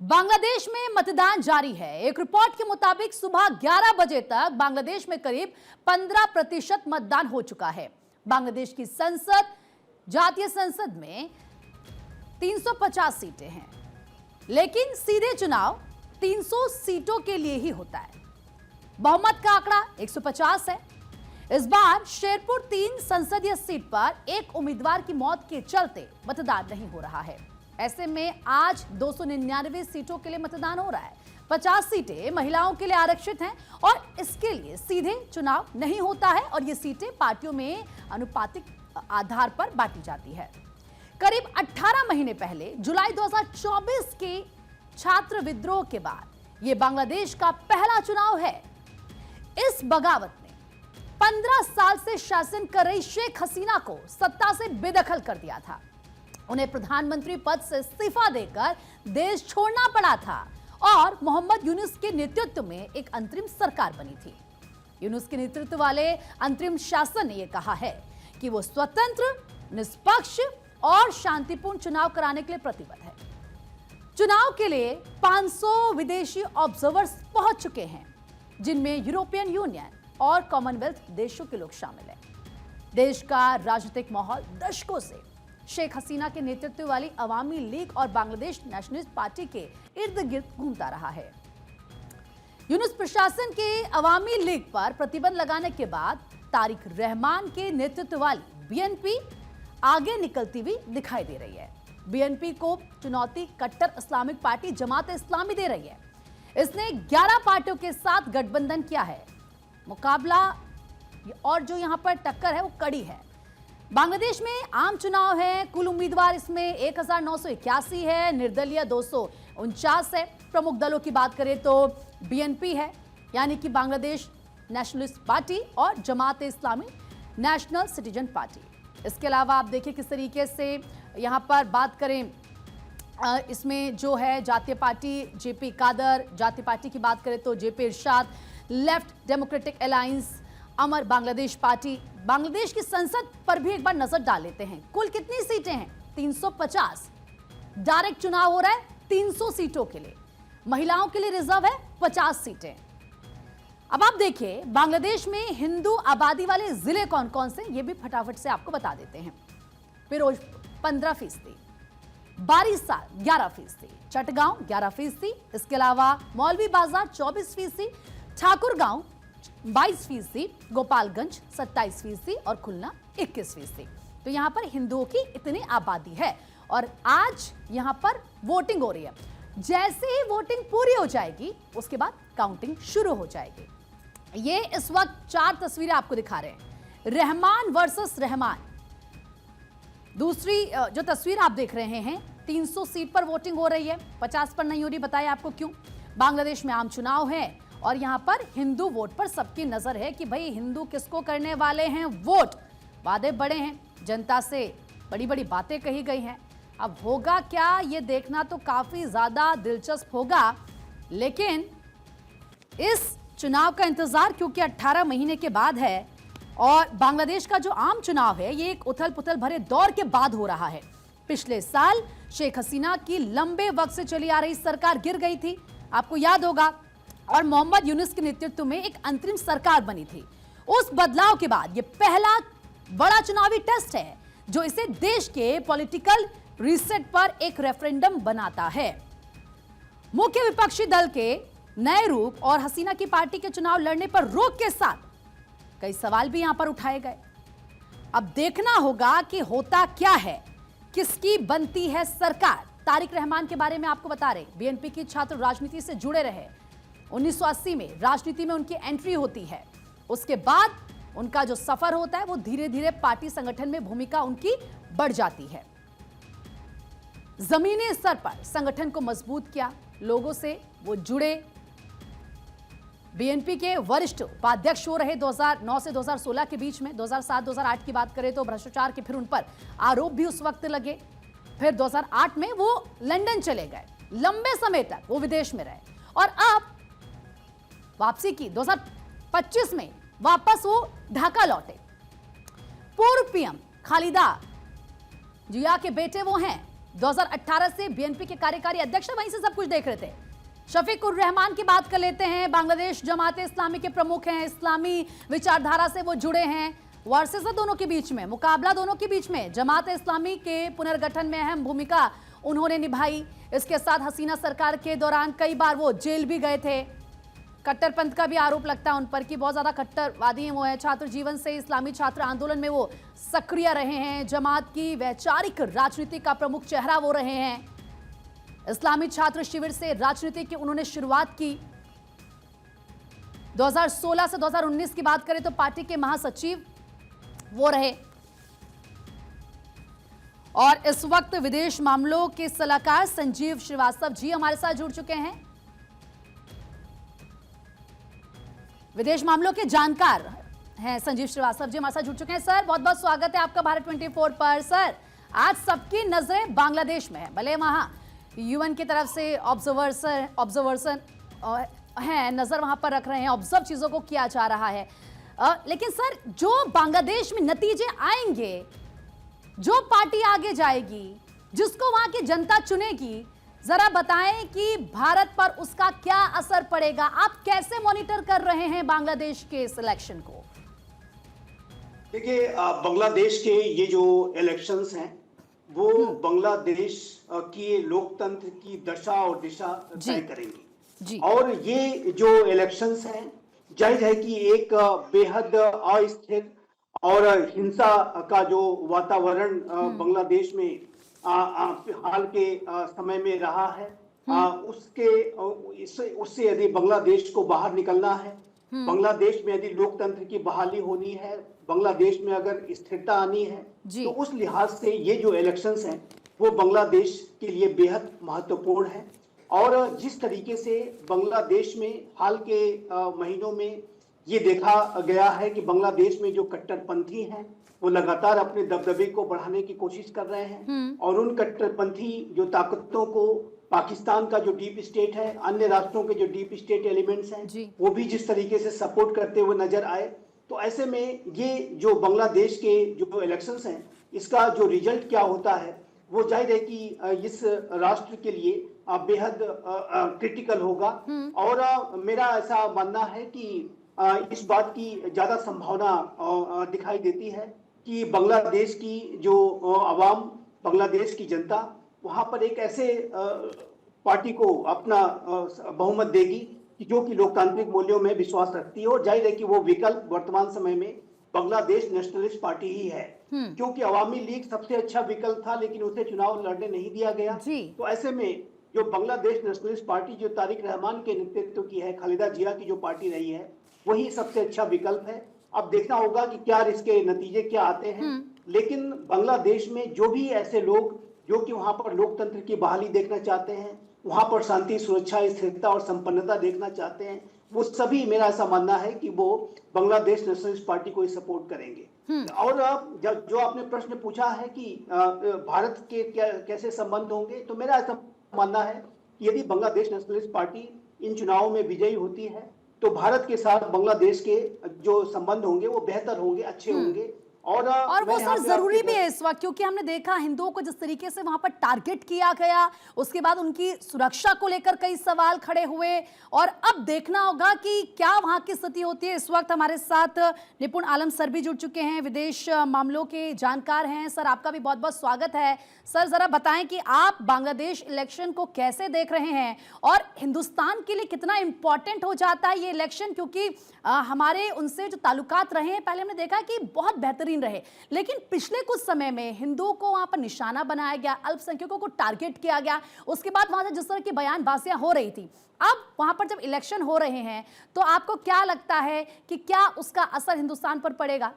बांग्लादेश में मतदान जारी है। एक रिपोर्ट के मुताबिक सुबह 11 बजे तक बांग्लादेश में करीब 15% मतदान हो चुका है। बांग्लादेश की संसद, जातीय संसद में 350 सीटें हैं, लेकिन सीधे चुनाव 300 सीटों के लिए ही होता है। बहुमत का आंकड़ा 150 है। इस बार शेरपुर 3 संसदीय सीट पर एक उम्मीदवार की मौत के चलते मतदान नहीं हो रहा है। ऐसे में आज 299 सीटों के लिए मतदान हो रहा है। 50 सीटें महिलाओं के लिए आरक्षित हैं और इसके लिए सीधे चुनाव नहीं होता है और ये सीटें पार्टियों में अनुपातिक आधार पर बांटी जाती है। करीब 18 महीने पहले जुलाई 2024 के छात्र विद्रोह के बाद ये बांग्लादेश का पहला चुनाव है। इस बगावत ने 15 साल से शासन कर रही शेख हसीना को सत्ता से बेदखल कर दिया था। उन्हें प्रधानमंत्री पद से इस्तीफा देकर देश छोड़ना पड़ा था और मोहम्मद यूनुस के नेतृत्व में एक अंतरिम सरकार बनी थी। यूनुस के नेतृत्व वाले अंतरिम शासन ने यह कहा है कि वो स्वतंत्र, निष्पक्ष और शांतिपूर्ण चुनाव कराने के लिए प्रतिबद्ध है। चुनाव के लिए 500 विदेशी ऑब्जर्वर्स पहुंच चुके हैं, जिनमें यूरोपियन यूनियन और कॉमनवेल्थ देशों के लोग शामिल हैं। देश का राजनीतिक माहौल दशकों से शेख हसीना के नेतृत्व वाली अवामी लीग और बांग्लादेश नेशनलिस्ट पार्टी के इर्द गिर्द घूमता रहा है। यूनुस प्रशासन के अवामी लीग पर प्रतिबंध लगाने के बाद तारिक रहमान के नेतृत्व वाली बीएनपी आगे निकलती हुई दिखाई दे रही है। बीएनपी को चुनौती कट्टर इस्लामिक पार्टी जमात इस्लामी दे रही है। इसने 11 पार्टियों के साथ गठबंधन किया है। मुकाबला और जो यहां पर टक्कर है वो कड़ी है। बांग्लादेश में आम चुनाव है। कुल उम्मीदवार इसमें 1981 है, निर्दलीय 249 है। प्रमुख दलों की बात करें तो बीएनपी है, यानी कि बांग्लादेश नेशनलिस्ट पार्टी, और Jamaat Islami national citizen party. इसके अलावा आप देखिए किस तरीके से यहां पर बात करें, इसमें जो है जातीय पार्टी जेपी कादर, जातीय पार्टी की बात करें तो जेपी इरशाद, लेफ्ट डेमोक्रेटिक अलायंस, अमर बांग्लादेश पार्टी। बांग्लादेश की संसद पर भी एक बार नजर डाल लेते हैं। कुल कितनी सीटें हैं? 350। डायरेक्ट चुनाव हो रहा है 300 सीटों के लिए। महिलाओं के लिए रिजर्व है 50 सीटें। अब आप देखिए बांग्लादेश में हिंदू आबादी वाले जिले कौन कौन से, ये भी फटाफट से आपको बता देते हैं। फिरोजपुर 15%, बारिसाल 11%, चटगांव 11%, इसके अलावा मौलवी बाजार 24%, ठाकुरगांव 22%, गोपालगंज 27% और खुलना 21%। तो यहां पर हिंदुओं की इतनी आबादी है और आज यहां पर वोटिंग हो रही है। जैसे ही वोटिंग पूरी हो जाएगी उसके बाद काउंटिंग शुरू हो जाएगी। ये इस वक्त 4 तस्वीरें आपको दिखा रहे हैं, रहमान वर्सेस रहमान। दूसरी जो तस्वीर आप देख रहे हैं, 300 सीट पर वोटिंग हो रही है, 50 पर नहीं हो रही। बताइए आपको क्यों? बांग्लादेश में आम चुनाव है और यहां पर हिंदू वोट पर सबकी नजर है कि भाई हिंदू किसको करने वाले हैं वोट। वादे बड़े हैं, जनता से बड़ी बड़ी बातें कही गई हैं। अब होगा क्या ये देखना तो काफी ज्यादा दिलचस्प होगा, लेकिन इस चुनाव का इंतजार क्योंकि 18 महीने के बाद है और बांग्लादेश का जो आम चुनाव है ये एक उथल पुथल भरे दौर के बाद हो रहा है। पिछले साल शेख हसीना की लंबे वक्त से चली आ रही सरकार गिर गई थी, आपको याद होगा, और मोहम्मद यूनुस के नेतृत्व में एक अंतरिम सरकार बनी थी। उस बदलाव के बाद यह पहला बड़ा चुनावी टेस्ट है जो इसे देश के पॉलिटिकल रीसेट पर एक रेफरेंडम बनाता है। मुख्य विपक्षी दल के नए रूप और हसीना की पार्टी के चुनाव लड़ने पर रोक के साथ कई सवाल भी यहां पर उठाए गए। अब देखना होगा कि होता क्या है, किसकी बनती है सरकार। तारिक रहमान के बारे में आपको बता रहे, बीएनपी की छात्र राजनीति से जुड़े रहे। 1980 में राजनीति में उनकी एंट्री होती है। उसके बाद उनका जो सफर होता है वो धीरे धीरे पार्टी संगठन में भूमिका उनकी बढ़ जाती है। जमीनी स्तर पर संगठन को मजबूत किया, लोगों से वो जुड़े। बीएनपी के वरिष्ठ उपाध्यक्ष हो रहे 2009 से 2016 के बीच में। 2007-2008 की बात करें तो भ्रष्टाचार के फिर उन पर आरोप भी उस वक्त लगे। फिर 2008 में वो लंदन चले गए, लंबे समय तक वो विदेश में रहे और अब वापसी की 2025 में वापस वो ढाका लौटे। पूर्व पीएम खालिदा जिया के बेटे वो हैं 2018 से बीएनपी के कार्यकारी अध्यक्ष वहीं से सब कुछ देख रहे थे। शफीक उर रहमान की बात कर लेते हैं। बांग्लादेश जमात इस्लामी के प्रमुख हैं, इस्लामी विचारधारा से वो जुड़े हैं। वर्सेस दोनों के बीच में, मुकाबला दोनों के बीच में। जमात इस्लामी के पुनर्गठन में अहम भूमिका उन्होंने निभाई। इसके साथ हसीना सरकार के दौरान कई बार वो जेल भी गए थे। कट्टरपंथ का भी आरोप लगता है उन पर कि बहुत ज्यादा कट्टरवादी हैं वो है। छात्र जीवन से इस्लामी छात्र आंदोलन में वो सक्रिय रहे हैं। जमात की वैचारिक राजनीति का प्रमुख चेहरा वो रहे हैं। इस्लामी छात्र शिविर से राजनीति की उन्होंने शुरुआत की। 2016 से 2019 की बात करें तो पार्टी के महासचिव वो रहे और इस वक्त विदेश मामलों के सलाहकार संजीव श्रीवास्तव जी हमारे साथ जुड़ चुके हैं। विदेश मामलों के जानकार हैं संजीव श्रीवास्तव जी हमारे साथ जुड़ चुके हैं। सर बहुत बहुत स्वागत है आपका भारत 24 पर। सर आज सबकी नजरें बांग्लादेश में है, भले वहां यूएन की तरफ से ऑब्जर्वर्सन हैं, नजर वहां पर रख रहे हैं, ऑब्जर्व चीजों को किया जा रहा है। लेकिन सर जो बांग्लादेश में नतीजे आएंगे, जो पार्टी आगे जाएगी, जिसको वहां की जनता चुनेगी, जरा बताएं कि भारत पर उसका क्या असर पड़ेगा। आप कैसे मॉनिटर कर रहे हैं बांग्लादेश के इस इलेक्शन को? देखिए, बांग्लादेश के ये जो इलेक्शंस हैं वो बांग्लादेश की लोकतंत्र की दशा और दिशा तय करेंगी। और ये जो इलेक्शंस हैं, जाहिर है कि एक बेहद अस्थिर और हिंसा का जो वातावरण बांग्लादेश में हाल के समय में रहा है, उससे यदि बांग्लादेश को बाहर निकलना है, बांग्लादेश में यदि लोकतंत्र की बहाली होनी है, बांग्लादेश में अगर स्थिरता आनी है, तो उस लिहाज से ये जो इलेक्शंस हैं वो बांग्लादेश के लिए बेहद महत्वपूर्ण है। और जिस तरीके से बांग्लादेश में हाल के महीनों में ये देखा गया है कि बांग्लादेश में जो कट्टरपंथी हैं वो लगातार अपने दबदबे को बढ़ाने की कोशिश कर रहे हैं और उन कट्टरपंथी जो ताकतों को पाकिस्तान का जो डीप स्टेट है, अन्य राष्ट्रों के जो डीप स्टेट एलिमेंट्स हैं, वो भी जिस तरीके से सपोर्ट करते हुए नजर आए, तो ऐसे में ये जो बांग्लादेश के जो इलेक्शंस हैं, इसका जो रिजल्ट क्या होता है वो जाहिर है कि इस राष्ट्र के लिए बेहद क्रिटिकल होगा। और मेरा ऐसा मानना है कि इस बात की ज्यादा संभावना दिखाई देती है कि बांग्लादेश की जो अवाम, बांग्लादेश की जनता वहां पर एक ऐसे पार्टी को अपना बहुमत देगी कि जो कि लोकतांत्रिक मूल्यों में विश्वास रखती है। और जाहिर है कि वो विकल्प वर्तमान समय में बांग्लादेश नेशनलिस्ट पार्टी ही है, क्योंकि अवामी लीग सबसे अच्छा विकल्प था लेकिन उसे चुनाव लड़ने नहीं दिया गया। तो ऐसे में जो बांग्लादेश नेशनलिस्ट पार्टी जो तारिक रहमान के नेतृत्व की है, खालिदा जिया की जो पार्टी रही है, वही सबसे अच्छा विकल्प है। अब देखना होगा कि क्या इसके नतीजे क्या आते हैं। लेकिन बांग्लादेश में जो भी ऐसे लोग जो कि वहां पर लोकतंत्र की बहाली देखना चाहते हैं, वहां पर शांति, सुरक्षा, स्थिरता और संपन्नता देखना चाहते हैं, वो सभी, मेरा ऐसा मानना है कि वो बांग्लादेश नेशनलिस्ट पार्टी को ही सपोर्ट करेंगे। और जो आपने प्रश्न पूछा है कि भारत के कैसे संबंध होंगे, तो मेरा ऐसा मानना है कि यदि बांग्लादेश नेशनलिस्ट पार्टी इन चुनावों में विजयी होती है तो भारत के साथ बांग्लादेश के जो संबंध होंगे वो बेहतर होंगे, अच्छे होंगे। और वो सर जरूरी भी है इस वक्त, क्योंकि हमने देखा हिंदुओं को जिस तरीके से वहां पर टारगेट किया गया, उसके बाद उनकी सुरक्षा को लेकर कई सवाल खड़े हुए। और अब देखना होगा कि क्या वहां की स्थिति होती है। इस वक्त हमारे साथ निपुण आलम सर भी जुड़ चुके हैं, विदेश मामलों के जानकार हैं। सर आपका भी बहुत बहुत स्वागत है। सर जरा बताएं कि आप बांग्लादेश इलेक्शन को कैसे देख रहे हैं और हिंदुस्तान के लिए कितना इंपॉर्टेंट हो जाता है ये इलेक्शन, क्योंकि हमारे उनसे जो ताल्लुकात रहे हैं, पहले हमने देखा कि बहुत बेहतरीन रहे, लेकिन पिछले कुछ समय में हिंदुओं को वहां पर निशाना बनाया गया, अल्पसंख्यकों को टारगेट किया गया, उसके बाद वहां से जिस तरह की बयानबाजियां हो रही थी, अब वहां पर जब इलेक्शन हो रहे हैं तो आपको क्या लगता है कि क्या उसका असर हिंदुस्तान पर पड़ेगा?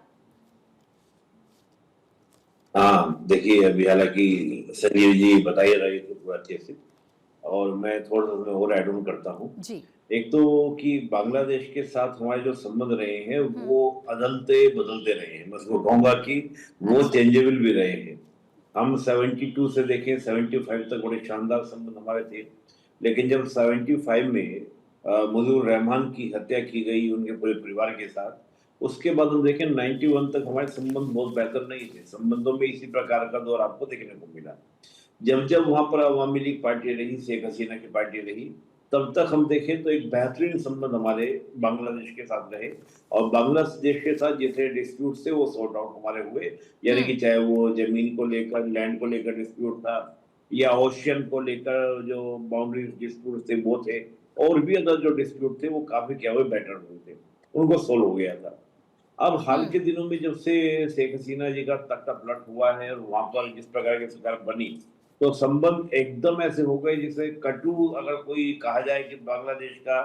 हाँ, देखिए अभी हालांकि संजीव जी बताइए रहे थे अच्छे से, और मैं थोड़ा सा और ऐड ऑन करता हूँ जी। एक तो कि बांग्लादेश के साथ हमारे जो संबंध रहे हैं वो अदलते बदलते रहे हैं, मैं उसको कहूंगा कि वो चेंजेबल भी रहे हैं। हम 72 से देखें 75 तक बड़े शानदार संबंध हमारे थे, लेकिन जब 75 में मुजीबुर रहमान की हत्या की गई उनके पूरे परिवार के साथ, उसके बाद हम देखें 91 तक हमारे संबंध बहुत बेहतर नहीं थे। संबंधों में इसी प्रकार का दौर आपको देखने को मिला। जब जब वहां पर अवामी लीग पार्टी रही, शेख हसीना की पार्टी रही, तब तक हम देखें तो एक बेहतरीन संबंध हमारे बांग्लादेश के साथ रहे। और बांग्लादेश के साथ जितने डिस्प्यूट थे वो सॉर्ट आउट हमारे हुए, यानी कि चाहे वो जमीन को लेकर, लैंड को लेकर डिस्प्यूट था, या ओशियन को लेकर जो बाउंड्री डिस्प्यूट थे वो थे, और भी अदर जो डिस्प्यूट थे वो काफी क्या हुए, बेटर हुए थे, उनको सोल्व हो गया था। अब हाल के दिनों में जब से शेख हसीना जी का तख्ता पलट हुआ है और वहां पर जिस प्रकार की सरकार बनी, तो संबंध एकदम ऐसे हो गए जिसे कटु अगर कोई कहा जाए कि बांग्लादेश का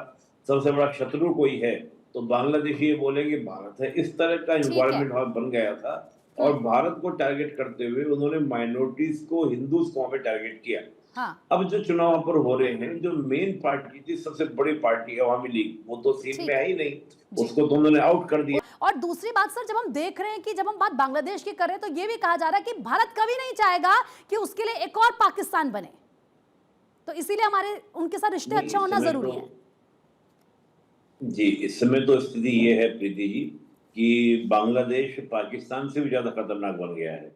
सबसे बड़ा शत्रु कोई है, तो बांग्लादेशी ये बोलेंगे भारत है। इस तरह का एनवायरनमेंट वहां बन गया था, और भारत को टारगेट करते हुए उन्होंने माइनॉरिटीज को, हिंदूज को वहां पे टारगेट किया। हाँ। अब जो चुनाव पर हो रहे हैं, जो मेन पार्टी थी, सबसे बड़ी पार्टी अवामी लीग, वो तो सीट में है ही नहीं, उसको तो उन्होंने आउट कर दिया। और दूसरी बात सर, जब हम देख रहे हैं कि जब हम बात बांग्लादेश की कर रहे हैं, तो ये भी कहा जा रहा है कि भारत कभी नहीं चाहेगा कि उसके लिए एक और पाकिस्तान बने, तो इसीलिए हमारे उनके साथ रिश्ते अच्छा होना जरूरी है। जी, इस समय तो स्थिति ये है प्रीति जी कि बांग्लादेश पाकिस्तान से भी ज्यादा खतरनाक बन गया है।